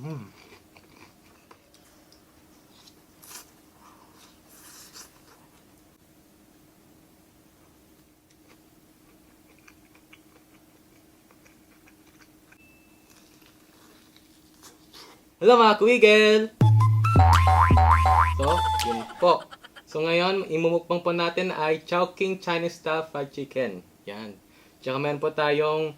Mm. Hello mga kuwigel! So, yun po. So ngayon, imumukbang po natin ay Chowking Chinese Style Fried Chicken. Yan. Tsaka meron po tayong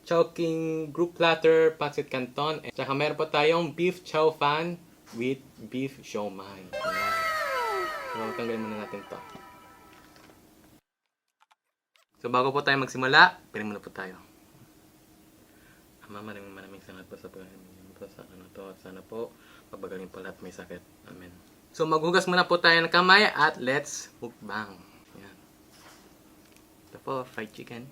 Chowking Group Platter Pancit Canton. Tsaka meron po tayong Beef Chow Fan with Beef Siomai. Yan. So, tanggalin muna natin to. So bago po tayo magsimula, piling muna po tayo. Ama, maraming salamat po sa pagkain po sa ano to. At sana po, pabagaling po lahat may sakit. Amen. So maghugas muna po tayo ng kamay at let's mukbang. Yan. Ito po, fried chicken.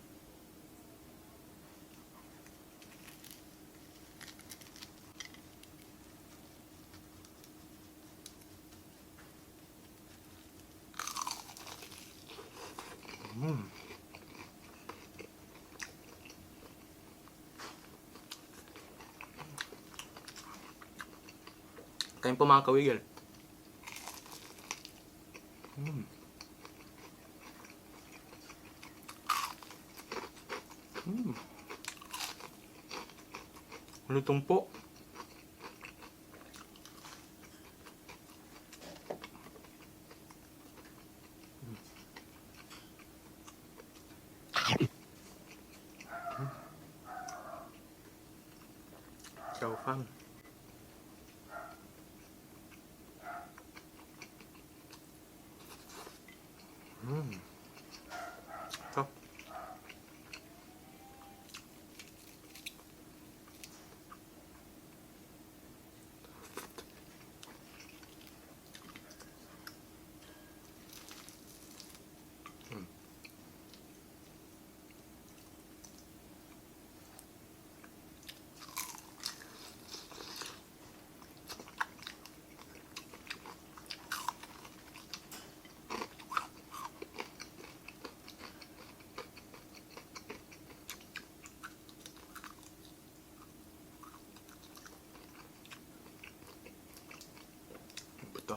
Mm. Kain po mga kawigil. Mm. Mm. Lutong po. Chow fan. Mm. Ito. Ito.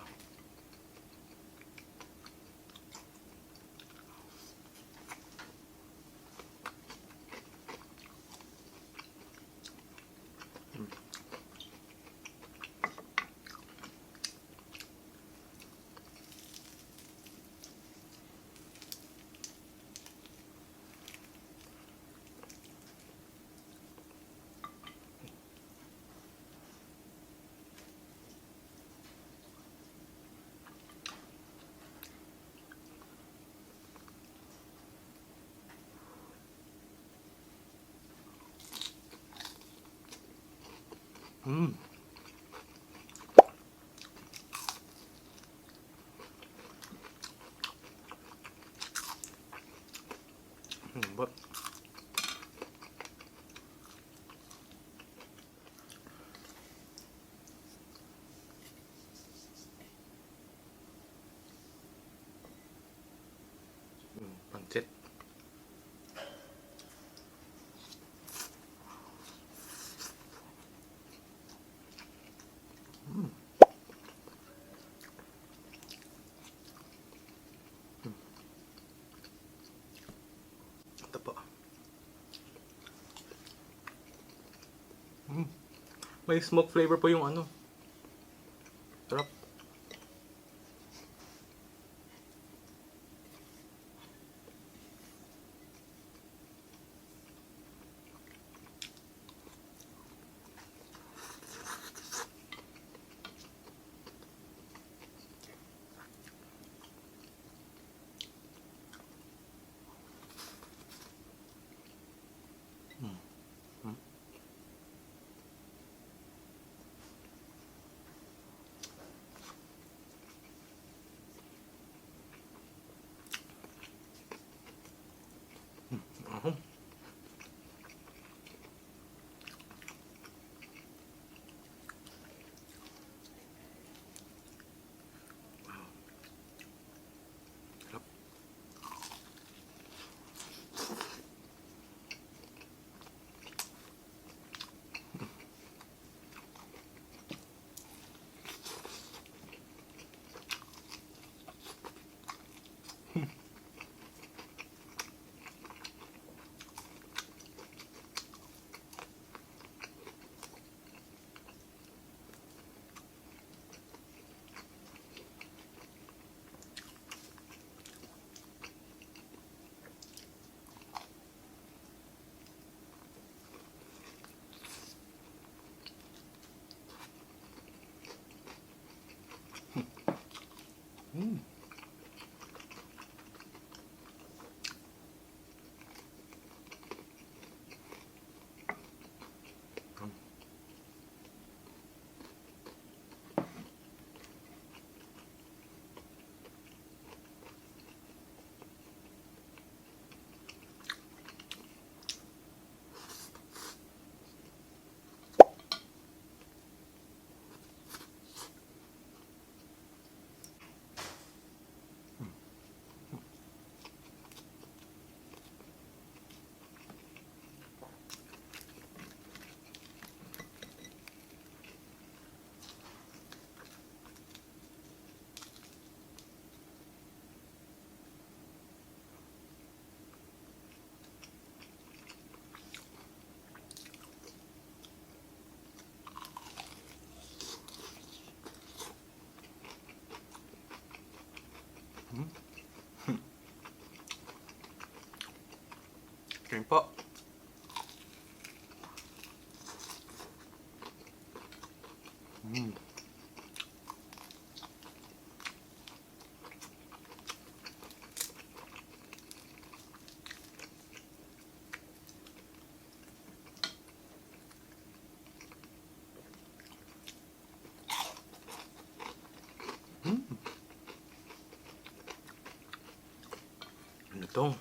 Mm. But pancit. Mm. Ito po. Mm. May smoke flavor po yung ano. Sarap. Kain po. Mm. Ano to?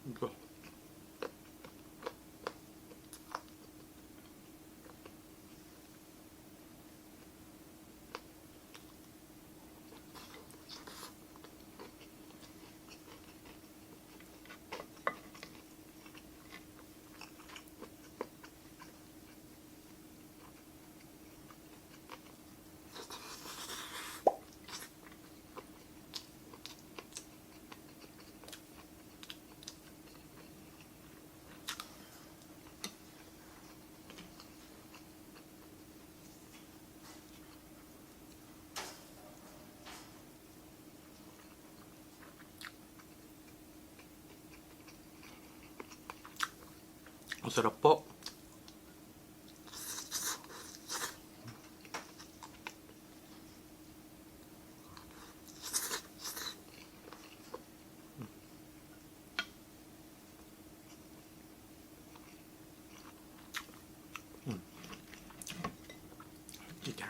Ito. Ang sarap po. Chicken.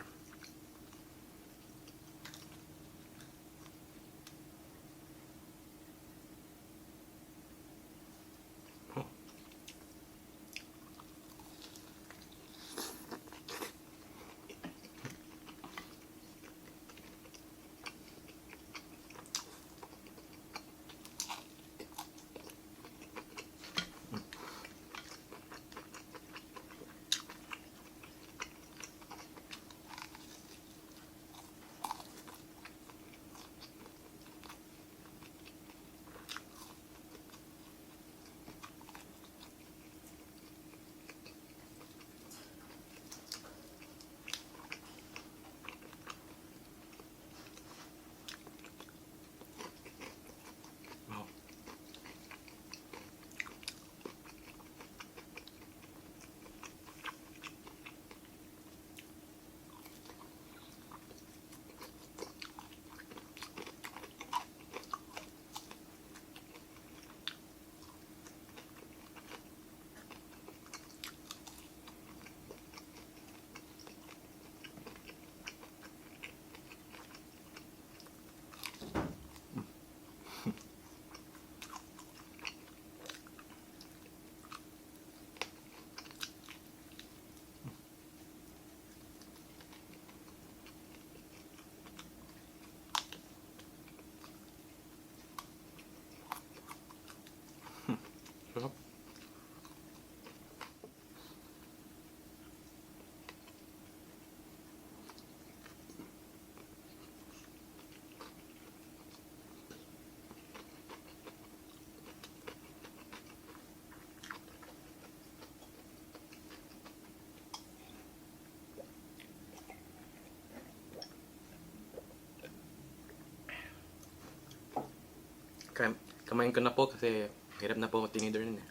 Kamain ko na po kasi hirap na po ako tinidor nun eh.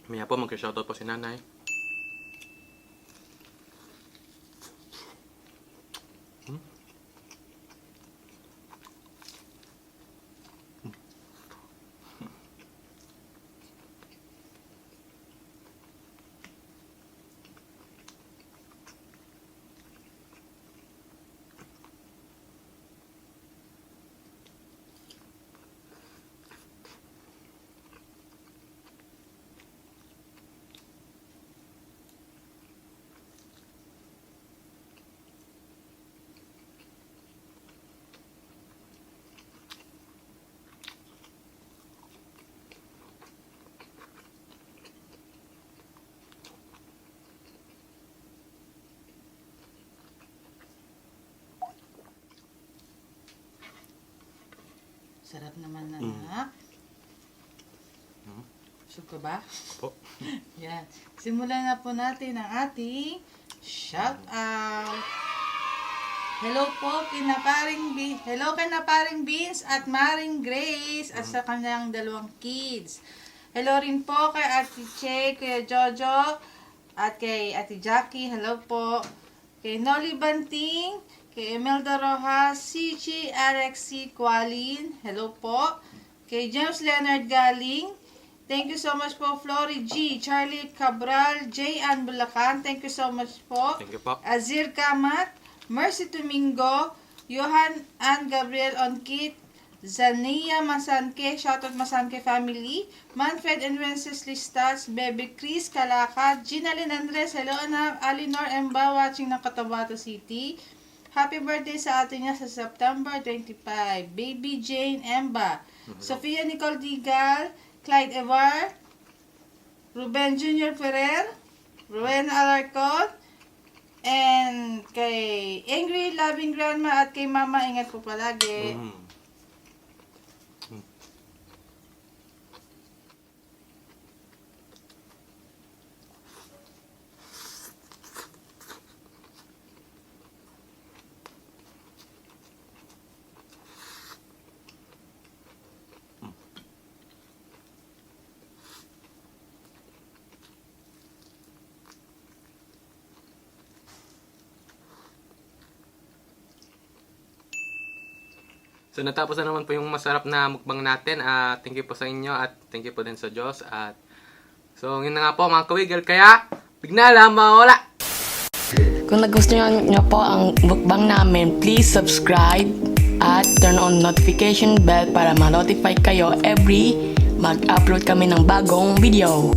Maya po, mag-shoutout po si nanay. Sarap naman na anak. Busog ka ba? Po. Yan. Simulan na po natin ang ating shout out. Hello po kina Paring Beans at Maring Grace at sa kanyang dalawang kids. Hello rin po kay Ate Che, Kuya Jojo at kay Ate Jackie. Hello po. Kay Nolly Banting, kay Imelda Rojas, CG Alexi Qualin. Hello po. Kay James Leonard Galing. Thank you so much po. Flory G, Charlie Cabral, J. Ann Bulacan. Thank you so much po. Thank you po. Azir Kamat, Mercy Domingo, Johan Ann Gabriel Onkit, Zania Masanke, shoutout Masanke family, Manfred and Wenceslas Listats, Baby Chris Kalakad, Ginalyn Andres, hello anak, Alinor Emba watching ng Cotabato City. Happy birthday sa atin niya sa September 25. Baby Jane Emba, Sofia Nicole Digal, Clyde Evar, Ruben Jr. Ferrer, Rowena Alarcon, and kay Angry Loving Grandma at kay Mama, ingat po palagi. So natapos na naman po yung masarap na mukbang natin. Thank you po sa inyo at thank you po din sa Diyos. At so yun na nga po mga kawigil. Kaya bignala mawala! Kung nagustuhan nyo po ang mukbang namin, please subscribe at turn on notification bell para ma-notify kayo every mag-upload kami ng bagong video.